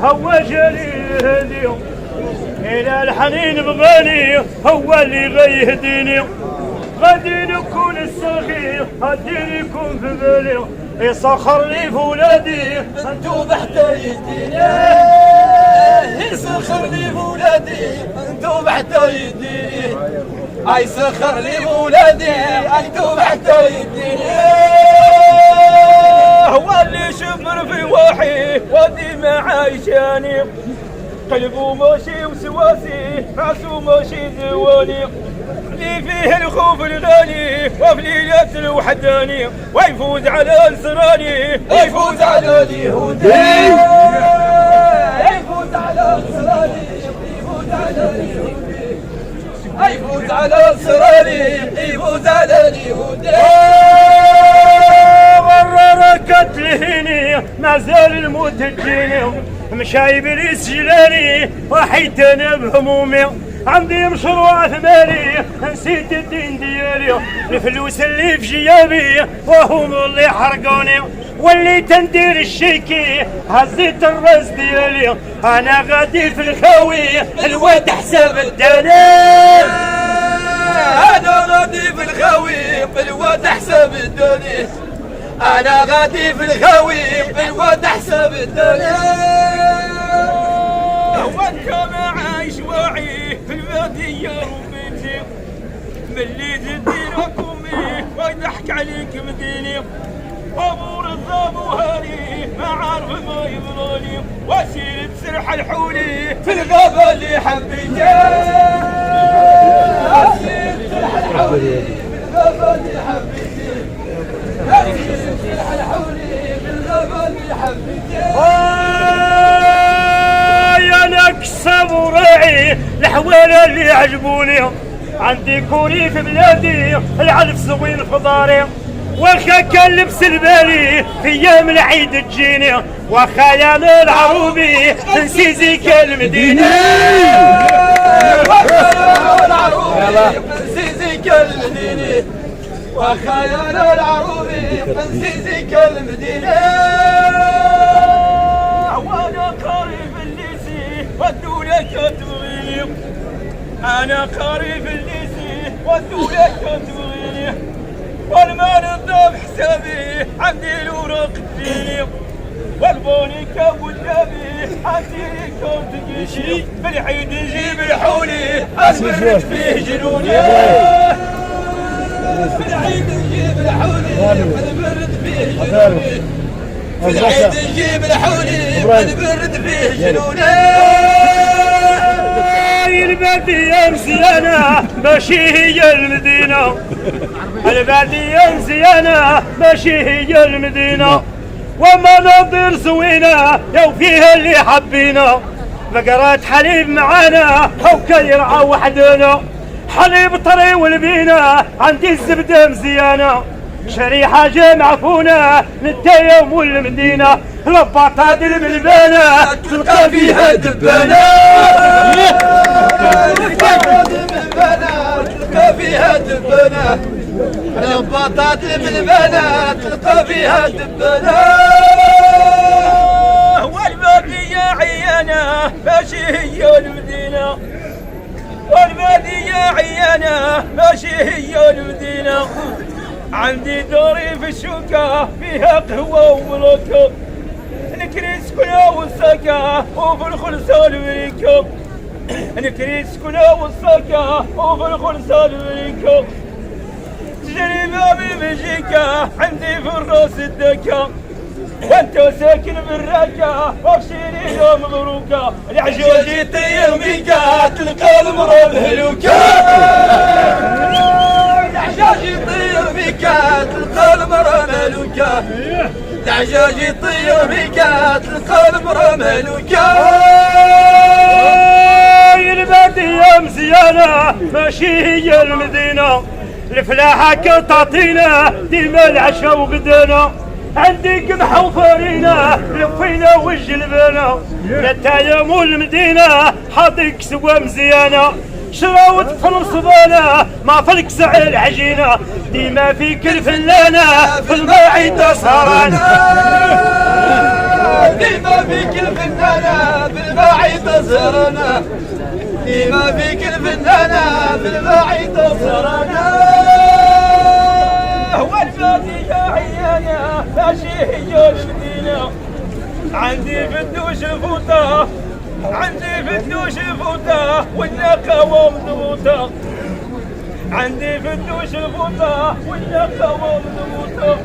هو جليلي إلى الحنين بغالي هو اللي غيهديني غادي نكون الصغير غادي يكون في بالي يسخر لي في ولادي انتو بحتى يديني يسخر لي في ولادي انتو بحتى يديني اي سخر لي في ولادي انتو بحتى يديني هو اللي شمر في وحي وديما عايشاني قلبه ماشي وسواسي راسو ماشي دواني اللي فيه الخوف الغالي وفي ليلة الوحداني ويفوز على نصراني يفوز على اليهودي يفوز على نصراني يفوز على اليهودي يفوز على نصراني يفوز على اليهودي غرركت لهني ما زال الموت تجيني مشى ابليس جلالي وحيت انا بهمومي عندي مشروع ثماني نسيت الدين ديالي الفلوس اللي في جيابي وهم اللي حرقوني واللي تندير الشيكي هزيت الراس ديالي انا غادي في الخاوي الواد حساب الدنيا انا غادي في الخاوي الواد حساب الدنيا انا غادي في الخاوي الواد حساب الدنيا وانت ما عايش واعي في البادية ربيتي ملي تديرك امي ويضحك عليك مديني ابو رزاب وهاني ما عارف ما يبغاني وسيلة سرح الحولي في الغابة اللي حبيتي وسيلة سرح الحولي في الغابة اللي حبيتي وسيلة سرح الحولي في الغابة اللي حبيتي نكسب وراعي الحوال اللي عجبوني عندي كوري في بلادي العلف صغير في داري واخا كان لبس البالي في ايام العيد تجيني واخا يا العروبي نسي زيك المدينه واخا يا العروبي نسي زيك المدينه واخا يا العروبي نسي زيك المدينه وانا قريب والدولة تبغيني أنا قريب الليسي والدولة تبغيني والمال الضاب حسابي عندي الوراق تجيني والبونيكا قدامي عندي كون تجيني بالعيد نجيب الحولي أسبرد فيه جنوني بالعيد نجيب الحولي أسبرد فيه جنوني في العيد نجيب الحولي ونبرد فيه جنوني البادية مزيانة ماشي هي المدينة البادية مزيانة ماشي هي المدينة ومناظر زوينة يو فيها اللي حبينا بقرات حليب معانا حوكا يرعى وحدنا حليب طري والبينا عندي الزبدة مزيانة شريحة جامعة فونا نتايم والمدينة لبطات الملبانة تلقى فيها دبانة تلقى فيها دبانة لبطات الملبانة تلقى فيها دبانة والبادية عيانة ماشي هي المدينة والبادية عيانة ماشي هي المدينة عندي دوري في الشوكة فيها قهوة وملوكة نكريس كلها والساكة وفي الخلصة الوريكة نكريس كلها والساكة وفي الخلصة الوريكة تجري بابي مجيكة عندي في الراس الدكة وانت ساكن بالراكة وبشيري يوم مبروكة العجوز يطير ميكا تلقى المرا مهلوكة العجاج يطير بيكا تلقى المرا مهلوكة العجاج يطير بيكا تلقى المرا مهلوكة البادية مزيانة ماشي هي المدينة الفلاحة كتعطينا ديما العشا وغدانا عندي قمح وفرينة لفينا والجلبانة نتايم والمدينة حاطيك سوا مزيانة شراوت في الصبانة ما فلك سعي العجينة ديما فيك الفلانة في الماعدة سهرانة ديما فيك الفنانة بالباعي تزهرنا ديما فيك الفنانة بالباعي تزهرنا والفاتحة عيانا ماشي هي المدينة عندي في الدوش الفوطة عندي في الدوش الفوطة والنقاوة مضبوطة عندي في الدوش الفوطة والنقاوة مضبوطة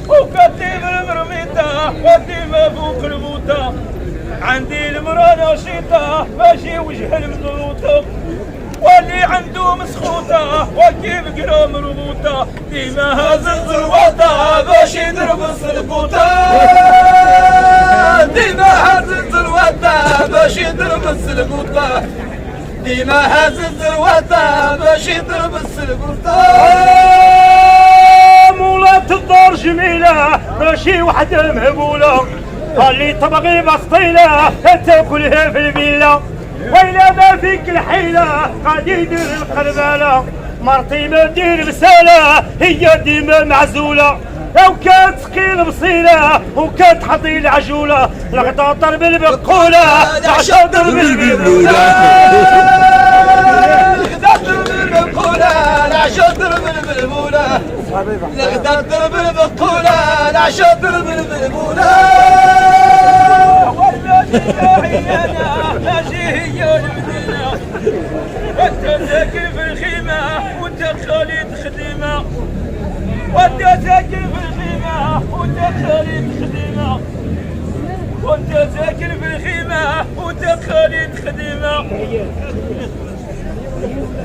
وكتيب المرميطة وديما فوق البوطة عندي المرأة نشيطة ماشي وجه المضبوطة واللي عنده مسخوطة وكيف قرا مربوطة ديما هز الزروطة باش يضرب السلبوطة ديما هز الزروطة باش يضرب السلبوطة ديما هز الزروطة باش يضرب السلبوطة مولات الدار جميلة ماشي وحدة مهبولة اللي تبغي بسطيلة تاكلها في الفيلا وإلا ما فيك الحيلة غادي يدير القربالة مرتي ما دير رسالة هي ديما معزولة لو كانت ثقيل بصيلة وكانت حظي العجولة الغطاطر بالبقولة العشاطر بالبقولة الغطاطر بالبقولة العشاطر بالبقولة الغطاطر بالبقولة العشاطر بالبقولة ماشي هي المدينة وانت ساكن في الخيمة وانت خالد خديمة وانت ساكن في الخيمة وانت خالد خديمة وانت ساكن في الخيمة وانت خالد خديمة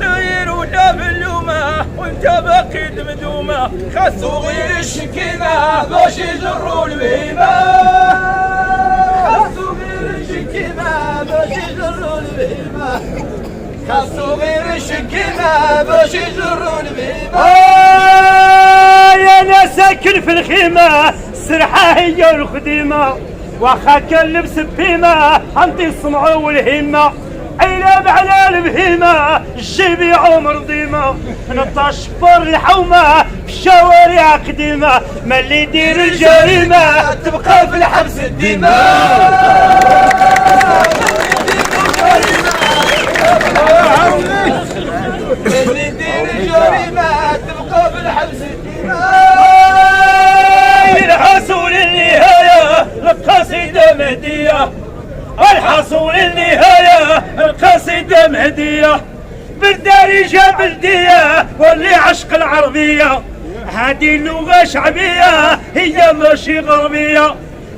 تغير ولا باللومة وانت باقي دمدومة خاصو غير الشكيمة باش يجروا البهيمة خاصو غير الشكيمة باش يجروا البهيمة خاصو غير الشكيمة باش يجروا البهيمة يا ناس ساكن في الخيمة السرحة هي الخديمة واخا كان لبس بهيمة عندي الصنعة والهمة عيلاب على البهيمة الجيبي عمر ضيمة نطاش شبر الحومة في الشوارع قديمة ما اللي يدير الجريمة تبقى في الحبس الديمة اللي يدير الجريمة تبقى في الحبس الديمة الحصول النهاية القصيدة مهدية الحصول النهاية القصيدة مهدية بالدارجة بلدية واللي عشق العربية هذه اللغة شعبية هي ماشي غربية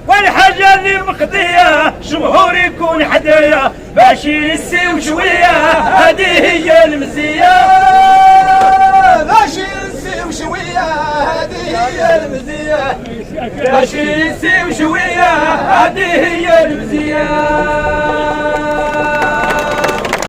والحاجة اللي مقضية جمهور يكون حدايا باش ينسيو شوية هذه هي المزية باش ينسيو شوية هذه هي المزية باش ينسيو شوية هذه هي المزية